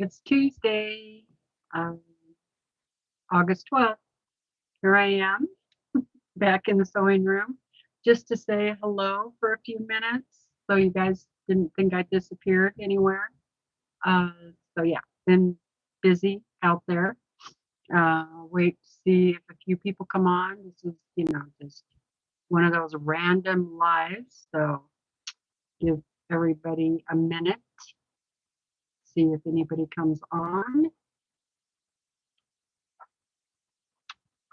It's Tuesday, August 12th. Here I am back in the sewing room just to say hello for a few minutes so you guys didn't think I disappeared anywhere. So yeah, been busy out there. Wait to see if a few people come on. This is, just one of those random lives. So give everybody a minute. See if anybody comes on.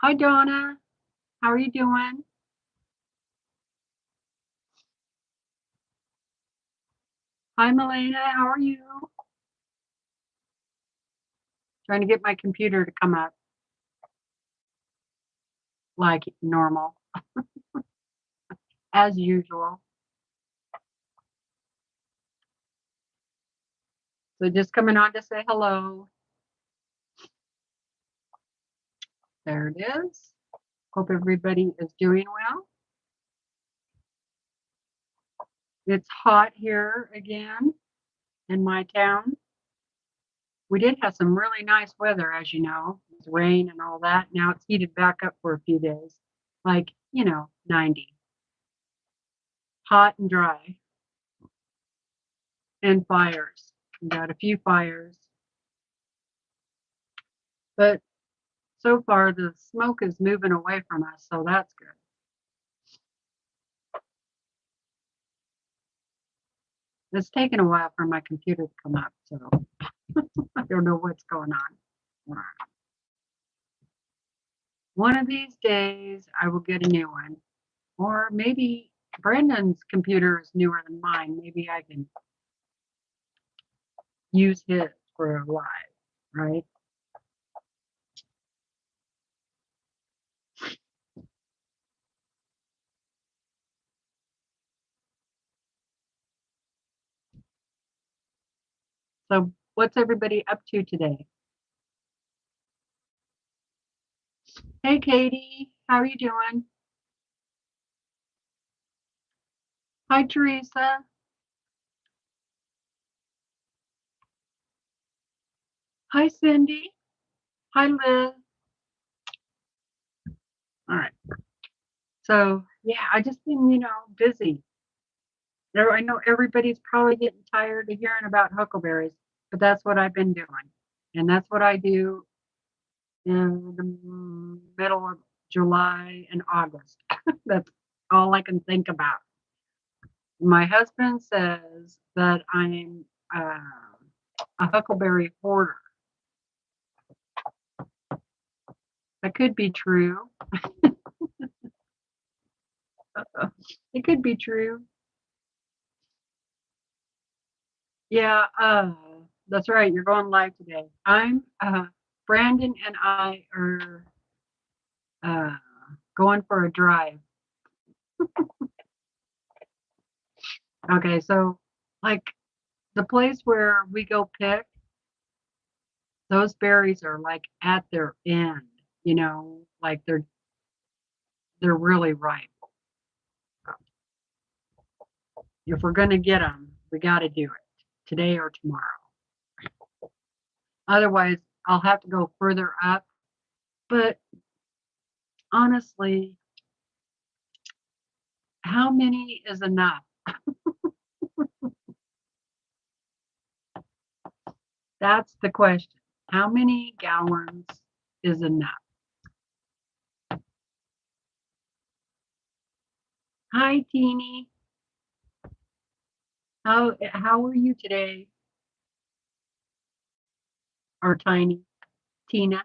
Hi, Donna. How are you doing? Hi, Melena. How are you? Trying to get my computer to come up like normal, as usual. So just coming on to say hello. There it is. Hope everybody is doing well. It's hot here again in my town. We did have some really nice weather, as you know, with rain and all that. Now it's heated back up for a few days, like, 90. Hot and dry. And fires. We got a few fires. But so far, the smoke is moving away from us, so that's good. It's taken a while for my computer to come up, so I don't know what's going on. One of these days, I will get a new one. Or maybe Brendan's computer is newer than mine. Maybe I can use his for a live, right? So what's everybody up to today? Hey, Katie, how are you doing? Hi, Teresa. Hi, Cindy. Hi, Liz. All right. So yeah, I just been, busy. I know everybody's probably getting tired of hearing about huckleberries, but that's what I've been doing. And that's what I do in the middle of July and August. That's all I can think about. My husband says that I'm a huckleberry hoarder. That could be true. It could be true. Yeah, that's right. You're going live today. I'm Brandon and I are going for a drive. Okay, so like the place where we go pick, those berries are like at their end, like they're really ripe. If we're gonna get them, we got to do it today or tomorrow. Otherwise, I'll have to go further up. But honestly, how many is enough? That's the question. How many gallons is enough? Hi, Teeny. How are you today? Or Tiny? Tina?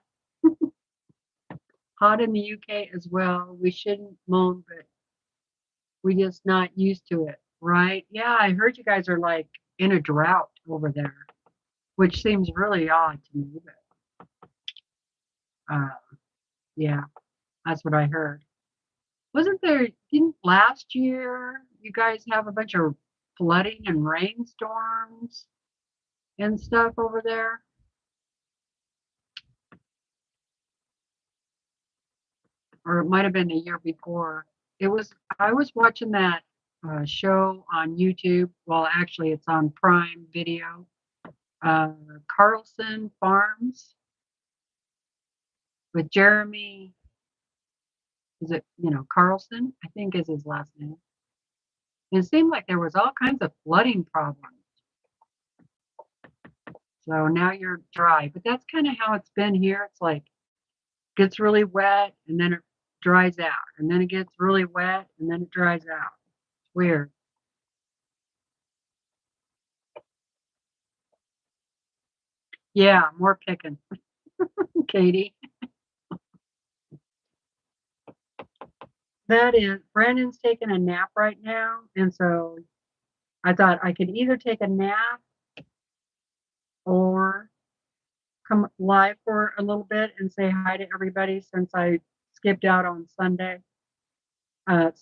Hot in the UK as well. We shouldn't moan, but we just not used to it, right? Yeah, I heard you guys are like in a drought over there, which seems really odd to me, but yeah, that's what I heard. Didn't last year you guys have a bunch of flooding and rainstorms and stuff over there? Or it might have been the year before. I was watching that show on YouTube. Well, actually, it's on Prime Video. Carlson Farms with Jeremy. Is it, Carlson? I think is his last name. And it seemed like there was all kinds of flooding problems. So now you're dry, but that's kind of how it's been here. It's like gets really wet and then it dries out, and then it gets really wet and then it dries out. It's weird. Yeah, more picking. Katie. That is, Brandon's taking a nap right now, and so I thought I could either take a nap or come live for a little bit and say hi to everybody since I skipped out on Sunday.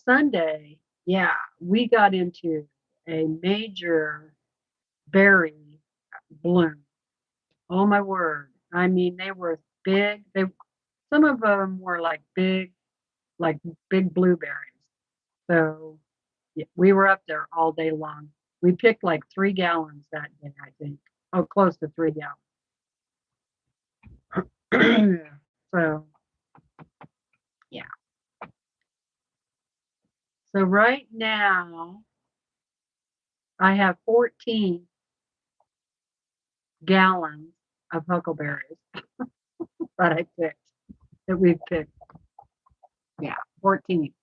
Sunday, yeah, we got into a major berry bloom. Oh my word. I mean, they were big. Some of them were like big blueberries. So yeah, we were up there all day long. We picked like 3 gallons that day, I think. Oh, close to 3 gallons. So yeah. So right now I have 14 gallons of huckleberries that I picked, that we've picked. Yeah, 14.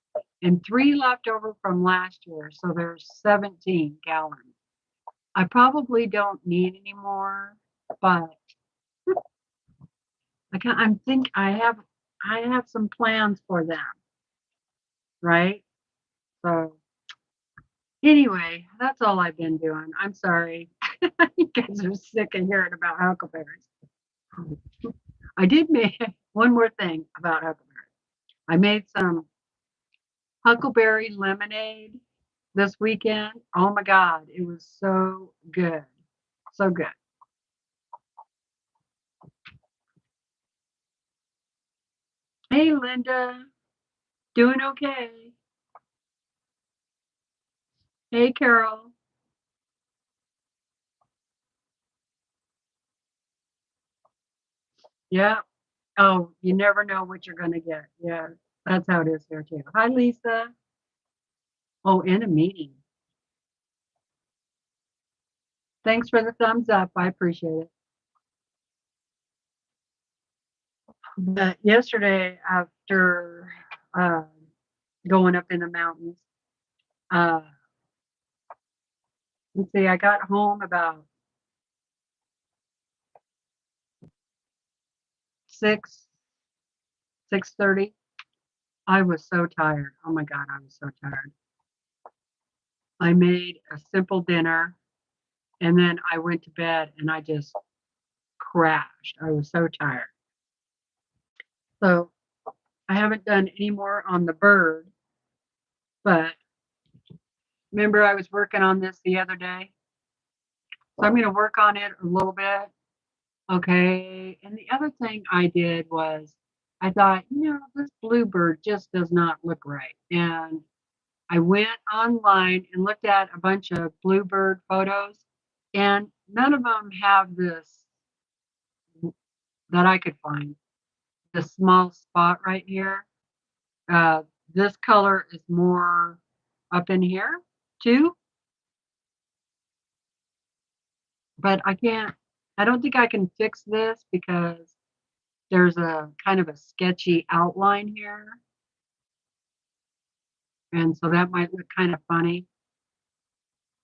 And 3 left over from last year. So there's 17 gallons. I probably don't need any more, but I have some plans for them, right? So anyway, that's all I've been doing. I'm sorry. You guys are sick of hearing about huckleberries. I did make one more thing about huckleberries. I made some huckleberry lemonade this weekend. Oh my God, it was so good. So good. Hey, Linda. Doing okay. Hey, Carol. Yeah. Oh, you never know what you're going to get. Yeah, that's how it is here too. Hi, Lisa. Oh, in a meeting. Thanks for the thumbs up. I appreciate it. But yesterday, after uh, going up in the mountains, uh, let's see, I got home about 6:30. I was so tired. Oh my God, I was so tired. I made a simple dinner and then I went to bed and I just crashed. I was so tired. So I haven't done any more on the bird, but remember I was working on this the other day. So I'm going to work on it a little bit. Okay. And the other thing I did was I thought, this bluebird just does not look right. And I went online and looked at a bunch of bluebird photos, and none of them have this that I could find. The small spot right here. Uh, this color is more up in here too, but I don't think I can fix this because there's a kind of a sketchy outline here. And so that might look kind of funny.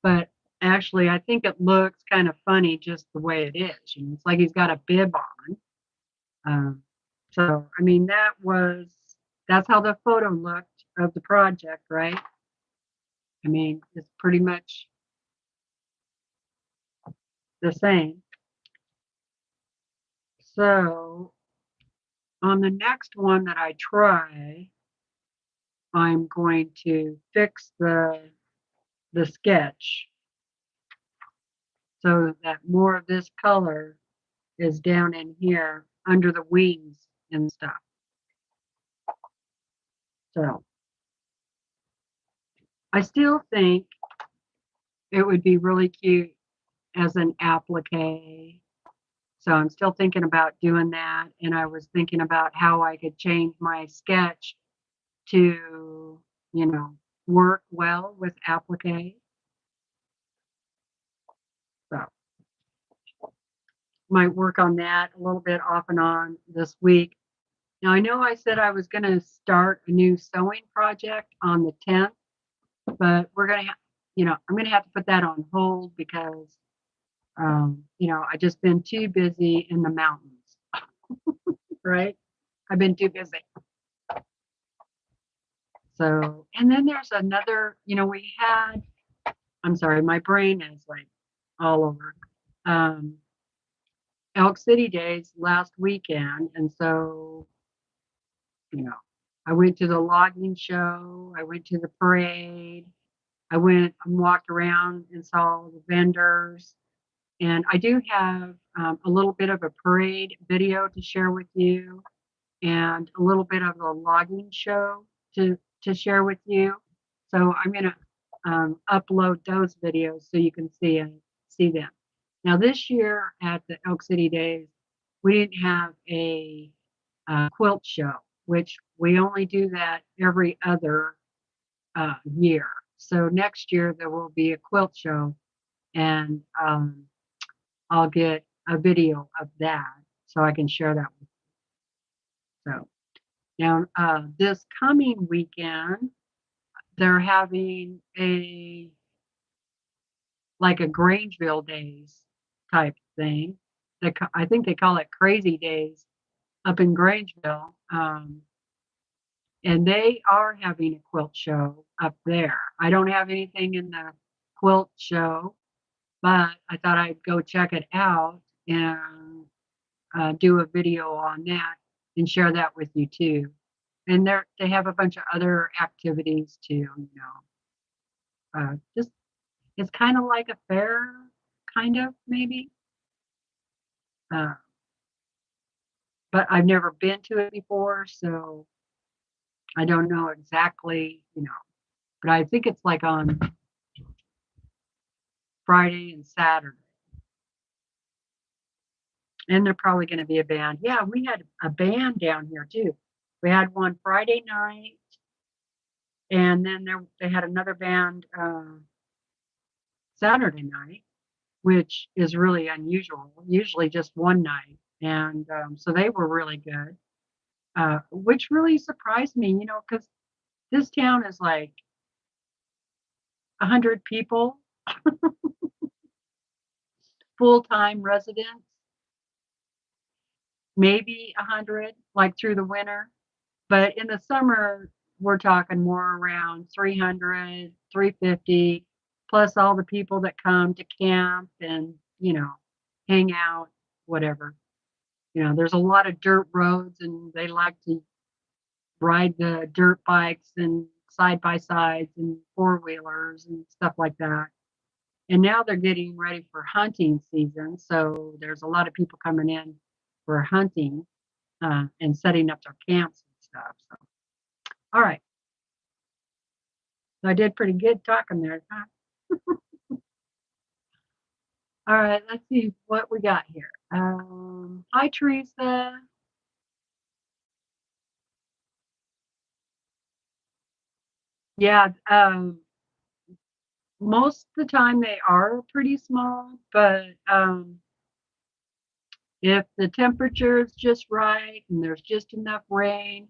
But actually, I think it looks kind of funny just the way it is. It's like he's got a bib on. So, I mean, that's how the photo looked of the project, right? I mean, it's pretty much the same. So, on the next one that I try, I'm going to fix the sketch so that more of this color is down in here under the wings and stuff. So I still think it would be really cute as an applique. So I'm still thinking about doing that. And I was thinking about how I could change my sketch to, you know, work well with applique. So might work on that a little bit off and on this week. Now I know I said I was going to start a new sewing project on the 10th, but we're going to, I'm going to have to put that on hold because, I just been too busy in the mountains, right? I've been too busy. So, and then there's another, I'm sorry, my brain is like all over. Elk City Days last weekend. And so, I went to the logging show, I went to the parade, I went and walked around and saw the vendors. And I do have a little bit of a parade video to share with you and a little bit of a logging show to share with you. So I'm going to upload those videos so you can see them. Now this year at the Elk City Days, we didn't have a quilt show, which we only do that every other year. So next year there will be a quilt show, and I'll get a video of that so I can share that with you. So now this coming weekend, they're having like a Grangeville Days type thing. I think they call it Crazy Days up in Grangeville. And they are having a quilt show up there. I don't have anything in the quilt show, but I thought I'd go check it out and do a video on that and share that with you too. And they have a bunch of other activities too, just it's kind of like a fair, kind of maybe. Uh, but I've never been to it before, so I don't know exactly, but I think it's like on Friday and Saturday. And they're probably going to be a band. Yeah, we had a band down here too. We had one Friday night, and then they had another band Saturday night, which is really unusual. Usually just one night, and so they were really good, which really surprised me, because this town is like 100 people, full-time residents, maybe 100, like through the winter. But in the summer, we're talking more around 300, 350, plus all the people that come to camp and, hang out, whatever. There's a lot of dirt roads and they like to ride the dirt bikes and side by sides and four wheelers and stuff like that. And now they're getting ready for hunting season. So there's a lot of people coming in for hunting and setting up their camps and stuff. So, all right. So I did pretty good talking there. Huh? All right, let's see what we got here. Hi, Teresa. Yeah, most of the time they are pretty small, but if the temperature is just right and there's just enough rain,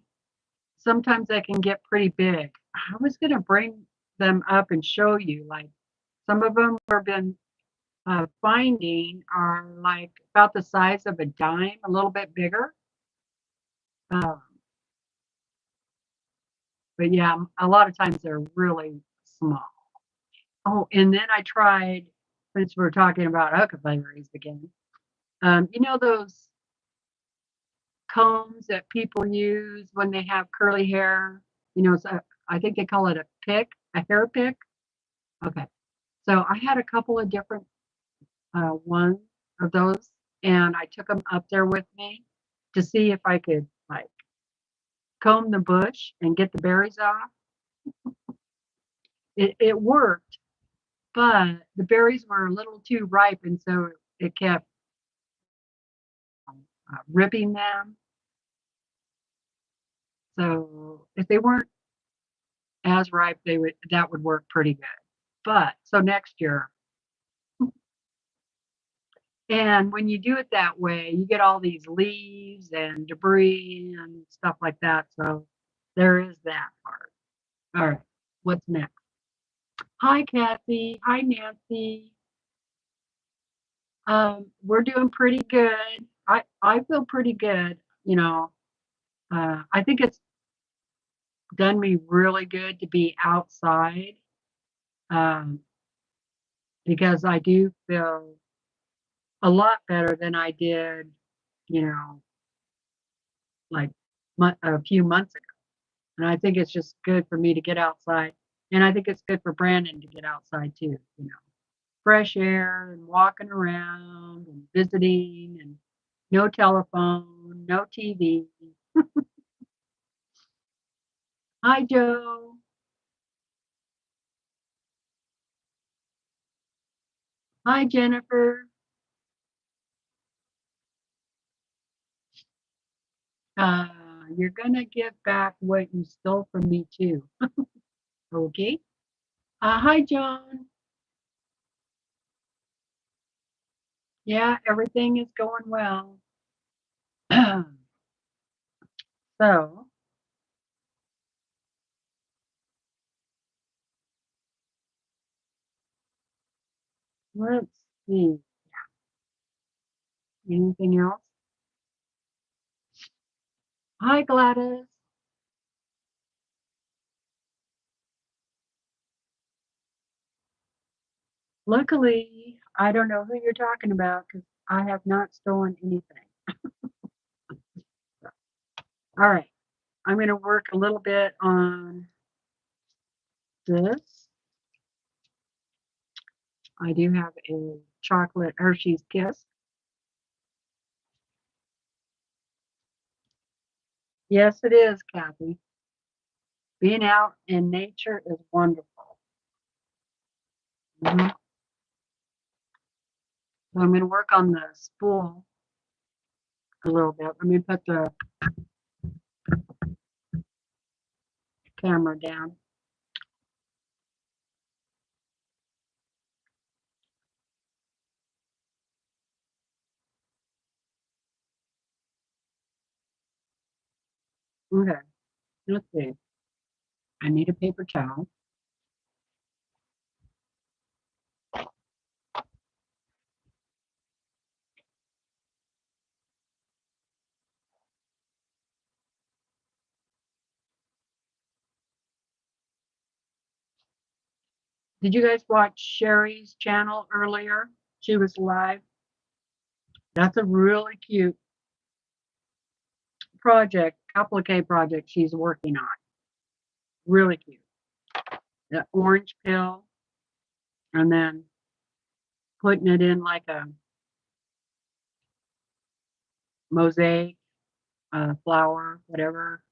sometimes they can get pretty big. I was going to bring them up and show you, like some of them have been finding are like about the size of a dime, a little bit bigger. But yeah, a lot of times they're really small. Oh, and then I tried, since we're talking about huckleberries again, those combs that people use when they have curly hair, so I think they call it a hair pick. Okay. So I had a couple of different ones of those, and I took them up there with me to see if I could like comb the bush and get the berries off. It worked, but the berries were a little too ripe, and so it kept ripping them. So if they weren't as ripe, that would work pretty good. But so next year, and when you do it that way, you get all these leaves and debris and stuff like that. So there is that part. All right, what's next? Hi, Kathy. Hi, Nancy. We're doing pretty good. I feel pretty good. You know, I think it's done me really good to be outside, um, because I do feel a lot better than I did, you know, like a few months ago. And I think it's just good for me to get outside. And I think it's good for Brandon to get outside too, you know, fresh air and walking around and visiting and no telephone, no TV. Hi, Joe. Hi, Jennifer. Uh, you're going to get back what you stole from me too. Okay. Hi, John. Yeah, everything is going well. So let's see. Anything else? Hi, Gladys. Luckily, I don't know who you're talking about because I have not stolen anything. All right. I'm going to work a little bit on this. I do have a chocolate Hershey's Kiss. Yes, it is, Kathy. Being out in nature is wonderful. So I'm going to work on the spool a little bit. Let me put the camera down. Okay, let's see. I need a paper towel. Did you guys watch Sherry's channel earlier? She was live. That's a really cute project, applique project she's working on. Really cute. The orange pill, and then putting it in like a mosaic, flower, whatever.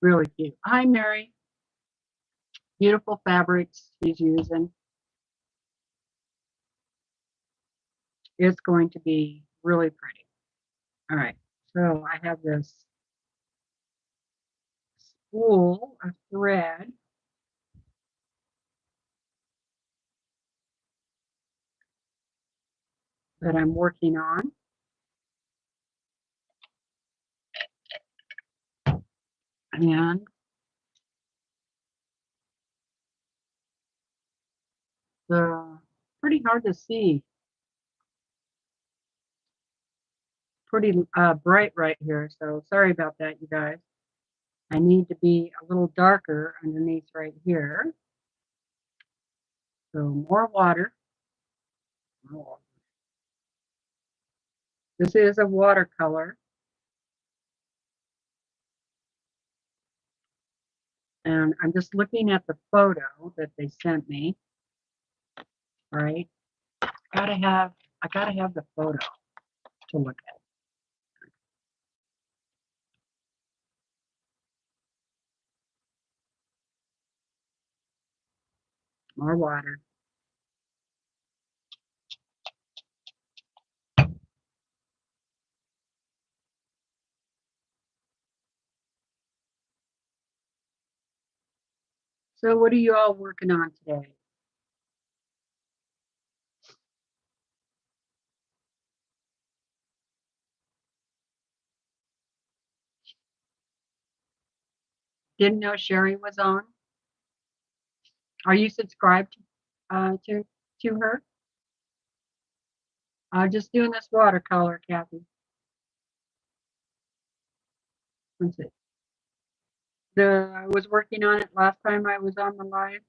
Really cute. Hi, Mary. Beautiful fabrics she's using. It's going to be really pretty. All right. So I have this spool of thread that I'm working on. And the pretty hard to see. Pretty bright right here. So sorry about that, you guys. I need to be a little darker underneath right here. So more water. This is a watercolor. And I'm just looking at the photo that they sent me. Right? I gotta have the photo to look at. More water. So what are you all working on today? Didn't know Sherry was on. Are you subscribed to her? Just doing this watercolor, Kathy. Let's see. I was working on it last time I was on the live.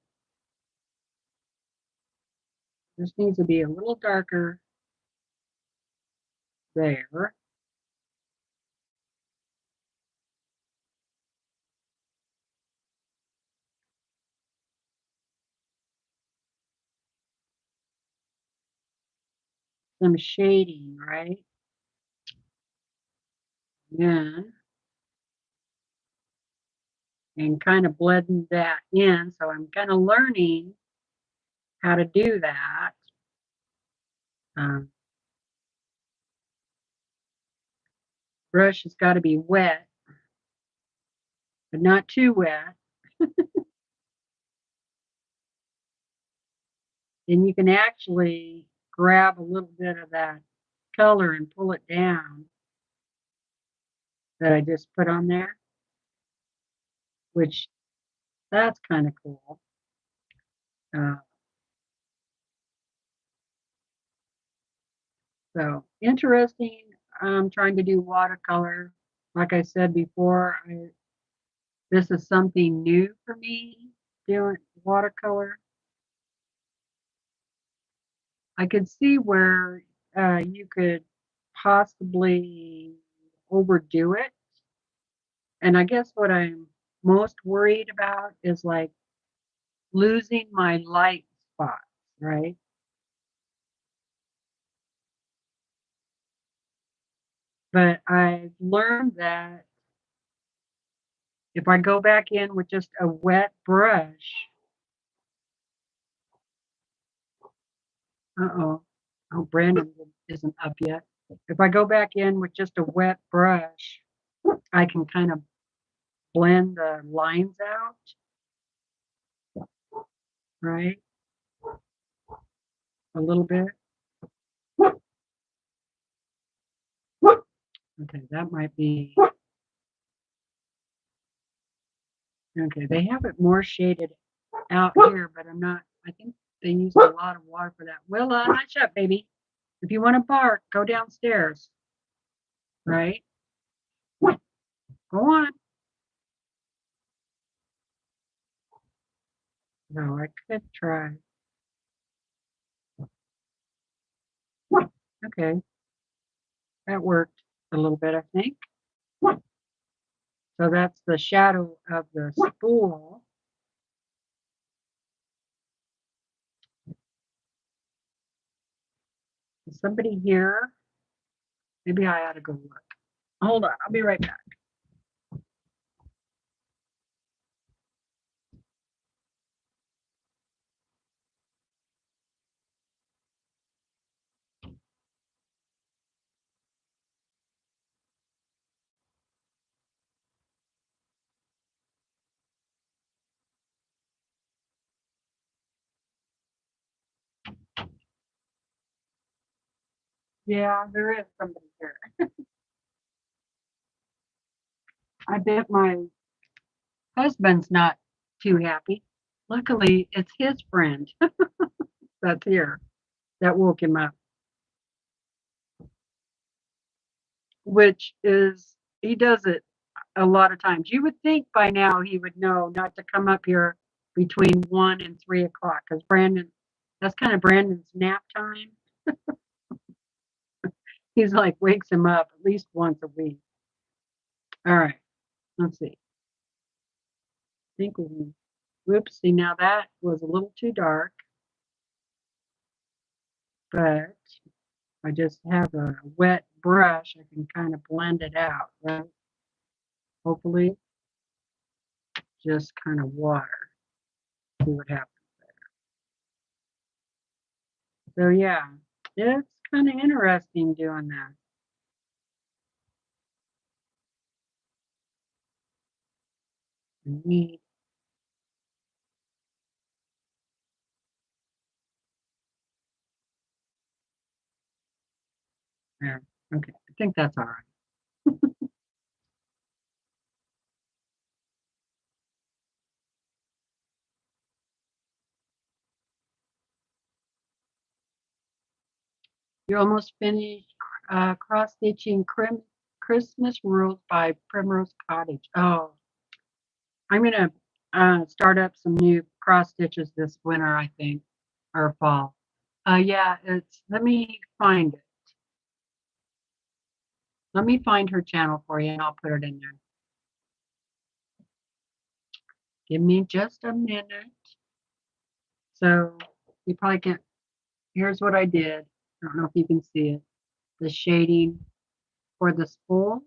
This needs to be a little darker there. Some shading, right? Yeah. And kind of blending that in. So I'm kind of learning how to do that. Brush has got to be wet, but not too wet. And you can actually grab a little bit of that color and pull it down that I just put on there, which that's kind of cool. So interesting. I'm trying to do watercolor. Like I said before, this is something new for me, doing watercolor. I could see where you could possibly overdo it. And I guess what I'm most worried about is like losing my light spots, right? But I've learned that if I go back in with just a wet brush, uh-oh, oh, Brandon isn't up yet. If I go back in with just a wet brush, I can kind of blend the lines out, right? A little bit. Okay, that might be, okay, they have it more shaded out here, but I'm not, I think they use a lot of water for that. Willa, hush up, baby. If you want to bark, go downstairs, right? Go on. No, I could try. Okay, that worked a little bit, I think. So that's the shadow of the spool. Is somebody here? Maybe I ought to go look. Hold on, I'll be right back. Yeah, there is somebody here. I bet my husband's not too happy. Luckily, it's his friend that's here that woke him up, which is, he does it a lot of times. You would think by now he would know not to come up here between 1 and 3 o'clock because Brandon, that's kind of Brandon's nap time. He's like wakes him up at least once a week. All right, let's see. I think we, whoops, see now that was a little too dark, but I just have a wet brush, I can kind of blend it out, right? Hopefully, just kind of water. See what happens there. So yeah, it's kind of interesting doing that. Neat. There. Okay, I think that's all right. You're almost finished cross stitching Christmas Rules by Primrose Cottage. Oh, I'm gonna start up some new cross stitches this winter, I think, or fall. Yeah, it's. Let me find it. Let me find her channel for you, and I'll put it in there. Give me just a minute. So you probably can't. Here's what I did. I don't know if you can see it. The shading for the spool.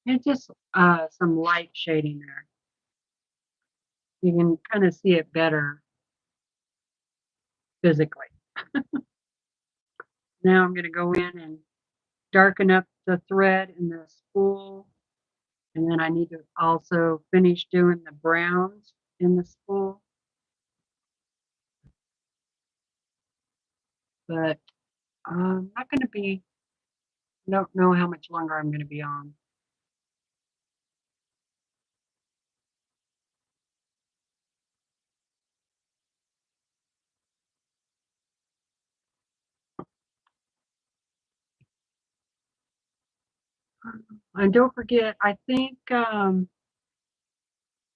It's just some light shading there. You can kind of see it better physically. Now I'm going to go in and darken up the thread in the spool. And then I need to also finish doing the browns in the spool. But I'm not going to be, don't know how much longer I'm going to be on. And don't forget, I think I'll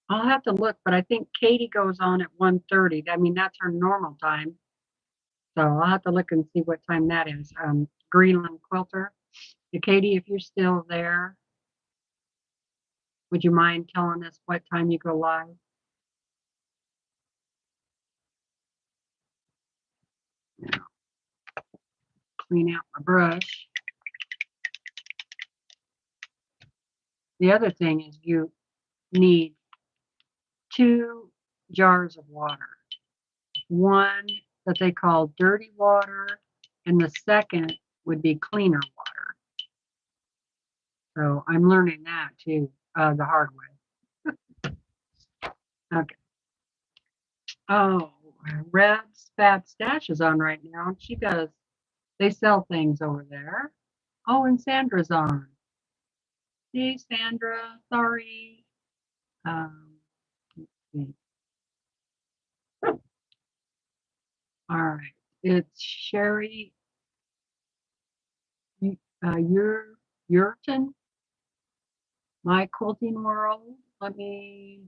have to look, but I think Katie goes on at 1:30. I mean, that's her normal time. So I'll have to look and see what time that is. Greenland Quilter. Katie, if you're still there, would you mind telling us what time you go live? Now, clean out my brush. The other thing is you need 2 jars of water. One that they call dirty water, and the second would be cleaner water. So I'm learning that too, the hard way. Okay. Oh, Red's Fab Stash is on right now. She does, they sell things over there. Oh, and Sandra's on. Hey, Sandra, sorry. Let's see. All right. It's Sherry Yurton, My Quilting World. Let me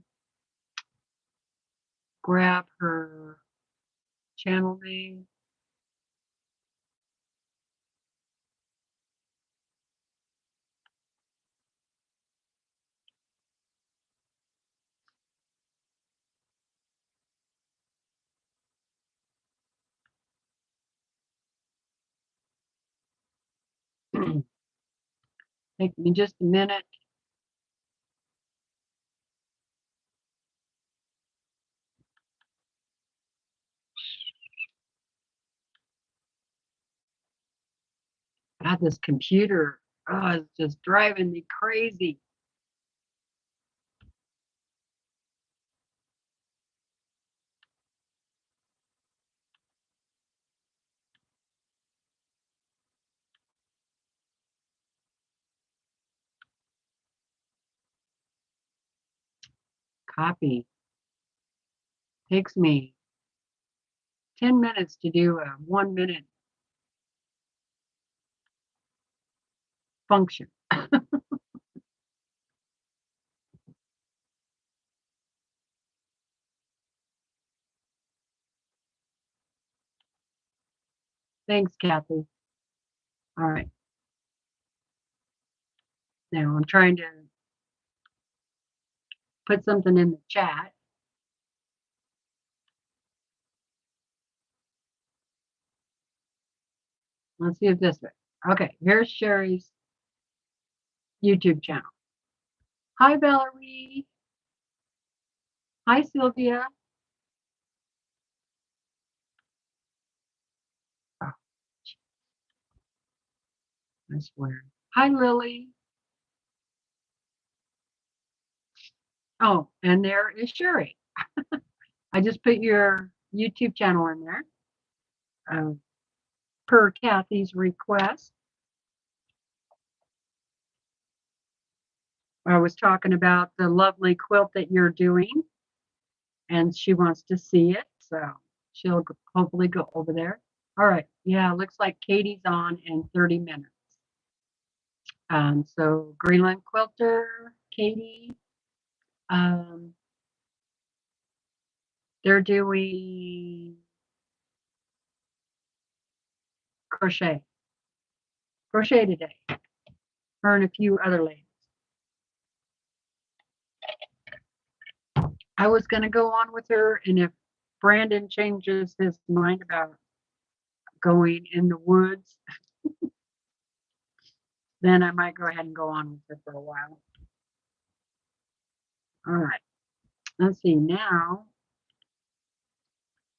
grab her channel name. Take me just a minute. God, this computer, oh, it's just driving me crazy. Copy. Takes me 10 minutes to do a 1-minute function. Thanks, Kathy. All right. Now I'm trying to put something in the chat. Let's see if this way. Okay, here's Sherry's YouTube channel. Hi, Valerie. Hi, Sylvia. Oh, I swear. Hi, Lily. Oh, and there is Sherry. I just put your YouTube channel in there uh, per Kathy's request. I was talking about the lovely quilt that you're doing, and she wants to see it, so she'll hopefully go over there. All right, yeah, looks like Katie's on in 30 minutes. So Greenland Quilter, Katie, um, they're doing crochet today, her and a few other ladies. I was going to go on with her, and if Brandon changes his mind about going in the woods, then I might go ahead and go on with her for a while. All right, let's see. Now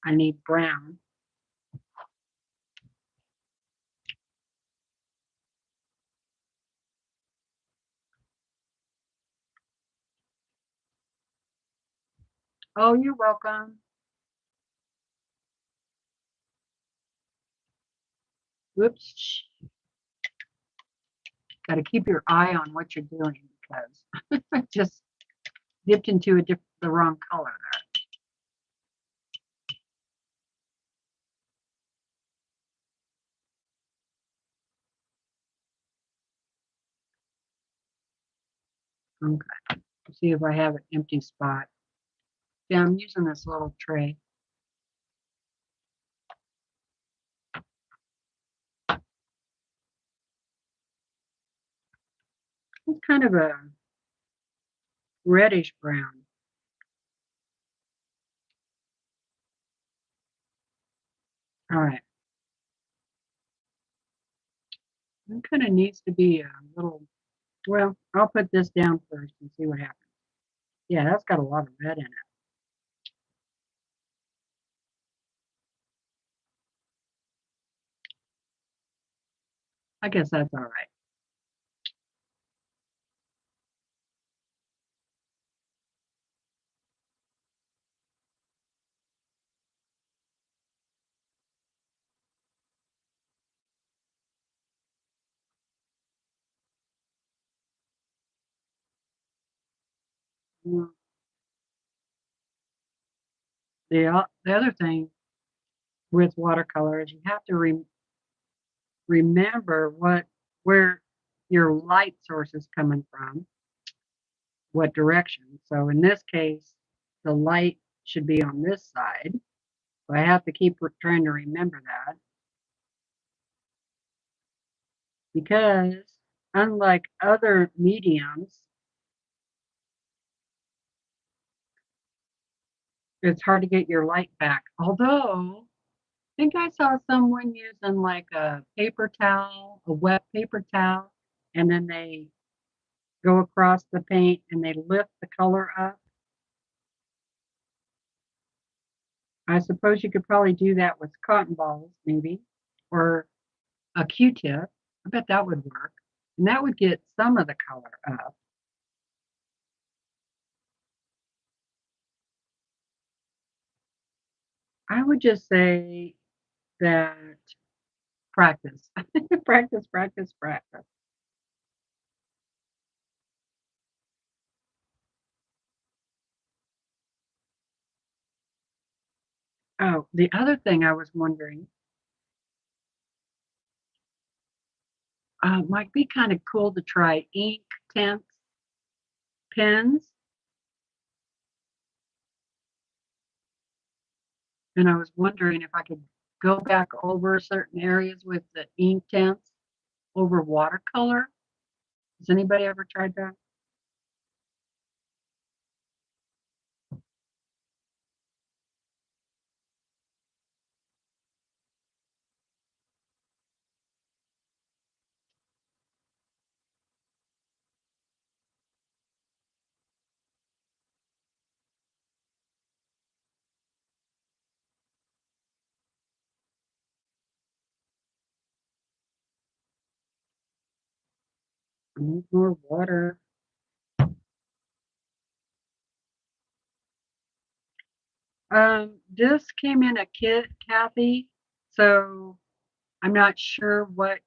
I need brown. Oh, you're welcome. Whoops. Got to keep your eye on what you're doing because I just dipped into the wrong color there. Okay. Let's see if I have an empty spot. Yeah, I'm using this little tray. It's kind of a reddish brown. All right. It kind of needs to be a little, well, I'll put this down first and see what happens. Yeah, that's got a lot of red in it. I guess that's all right. Mm. The other thing with watercolor is you have to remember where your light source is coming from, what direction. So in this case, the light should be on this side. So I have to keep trying to remember that because unlike other mediums, it's hard to get your light back. Although I think I saw someone using like a paper towel, a wet paper towel, and then they go across the paint and they lift the color up. I suppose you could probably do that with cotton balls, maybe, or a Q-tip. I bet that would work. And that would get some of the color up. I would just say that practice, practice, practice, practice. Oh, the other thing I was wondering, might be kind of cool to try ink tints pens. And I was wondering if I could go back over certain areas with the ink tints over watercolor. Has anybody ever tried that? need more water. This came in a kit, Kathy, so I'm not sure what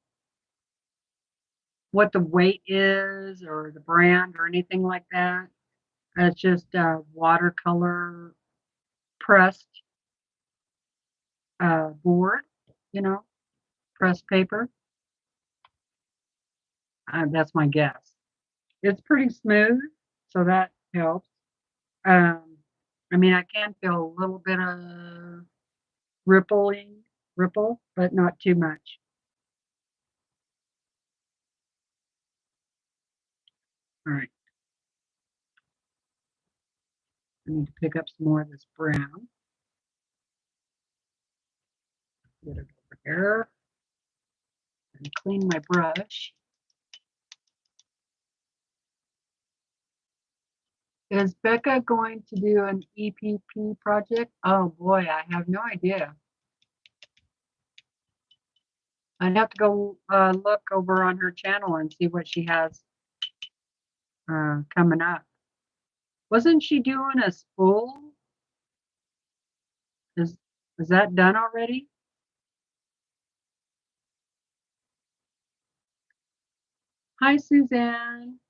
the weight is or the brand or anything like that. It's just watercolor pressed board, you know, pressed paper. That's my guess. It's pretty smooth, so that helps. Um, I mean, I can feel a little bit of ripple, but not too much. All right. I need to pick up some more of this brown. Get it over here and clean my brush. Is Becca going to do an EPP project? Oh boy, I have no idea. I'd have to go look over on her channel and see what she has coming up. Wasn't she doing a spool? Is that done already? Hi, Suzanne.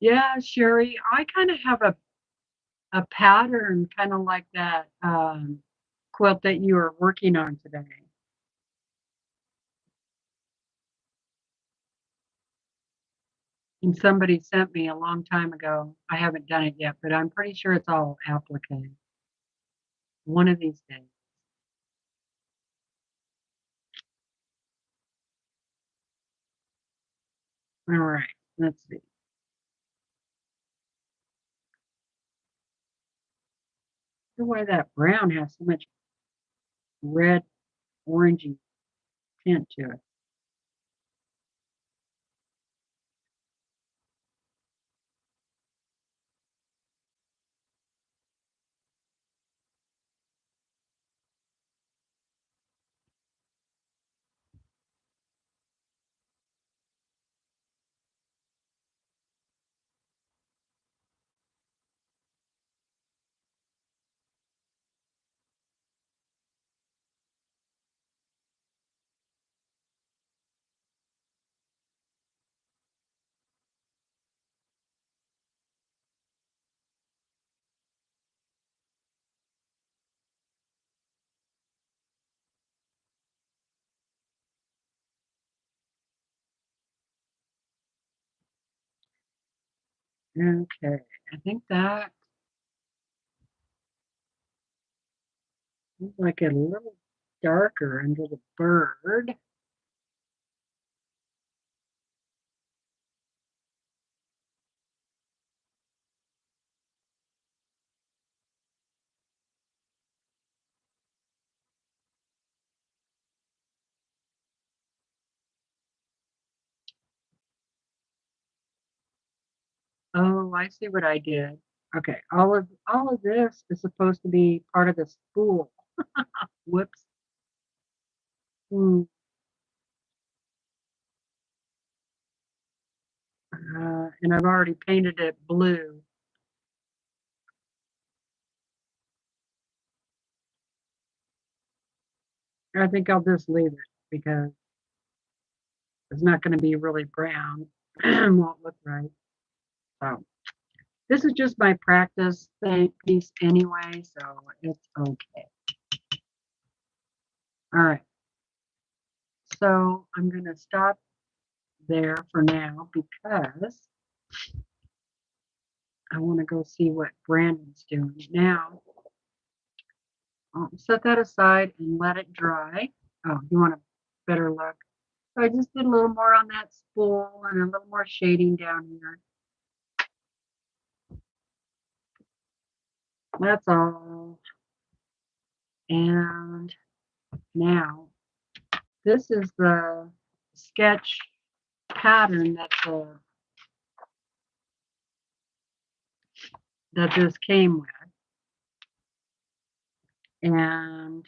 Yeah, Sherry, I kind of have a pattern kind of like that quilt that you are working on today. And somebody sent me a long time ago. I haven't done it yet, but I'm pretty sure it's all applique. One of these days. All right, let's see. I wonder why that brown has so much red, orangey tint to it. Okay, I think that looks like a little darker under the bird. Oh, I see what I did. Okay, all of this is supposed to be part of the spool. Whoops. Hmm. And I've already painted it blue. I think I'll just leave it because it's not going to be really brown. Won't look right. So this is just my practice piece anyway, so it's okay. All right. So I'm going to stop there for now because I want to go see what Brandon's doing. Now, I'll set that aside and let it dry. Oh, you want a better look? So I just did a little more on that spool and a little more shading down here. That's all. And now, this is the sketch pattern that this came with. And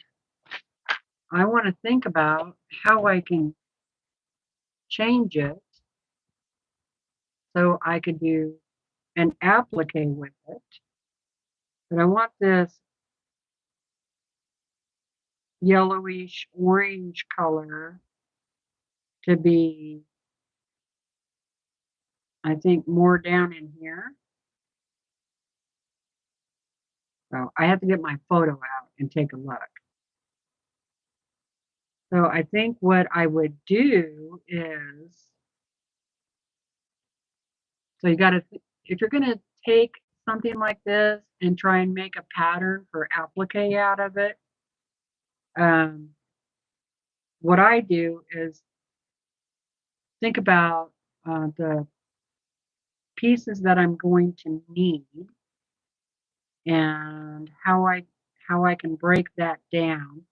I want to think about how I can change it so I could do an applique with it. But I want this yellowish orange color to be, I think, more down in here. So I have to get my photo out and take a look. So I think what I would do is, so you got to, if you're going to take something like this and try and make a pattern for applique out of it, what I do is think about the pieces that I'm going to need and how I can break that down,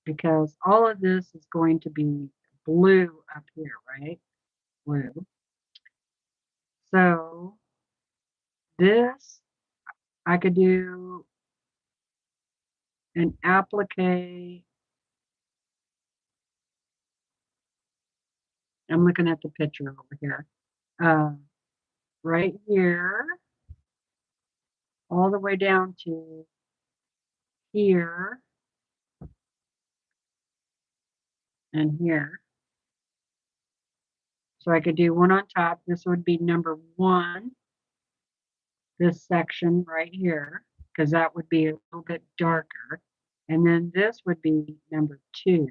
because all of this is going to be blue up here, right? Blue. So this, I could do an applique. I'm looking at the picture over here. Right here, all the way down to here and here. So I could do one on top. This would be number 1, this section right here, because that would be a little bit darker. And then this would be number 2.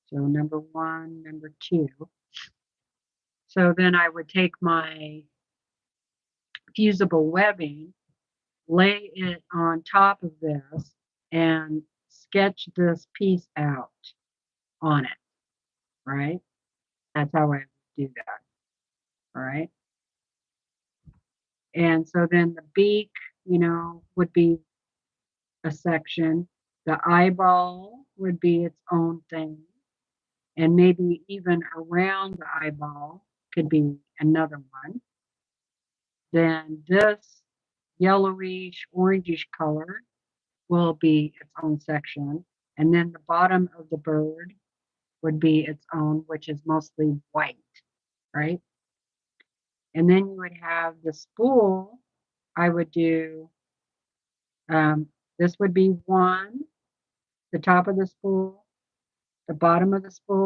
So number 1, number 2. So then I would take my fusible webbing, lay it on top of this, and sketch this piece out on it, right? That's how I do that, all right? And so then the beak, would be a section. The eyeball would be its own thing. And maybe even around the eyeball could be another one. Then this yellowish, orangish color will be its own section. And then the bottom of the bird would be its own, which is mostly white, right? And then you would have the spool. I would do, this would be 1, the top of the spool, the bottom of the spool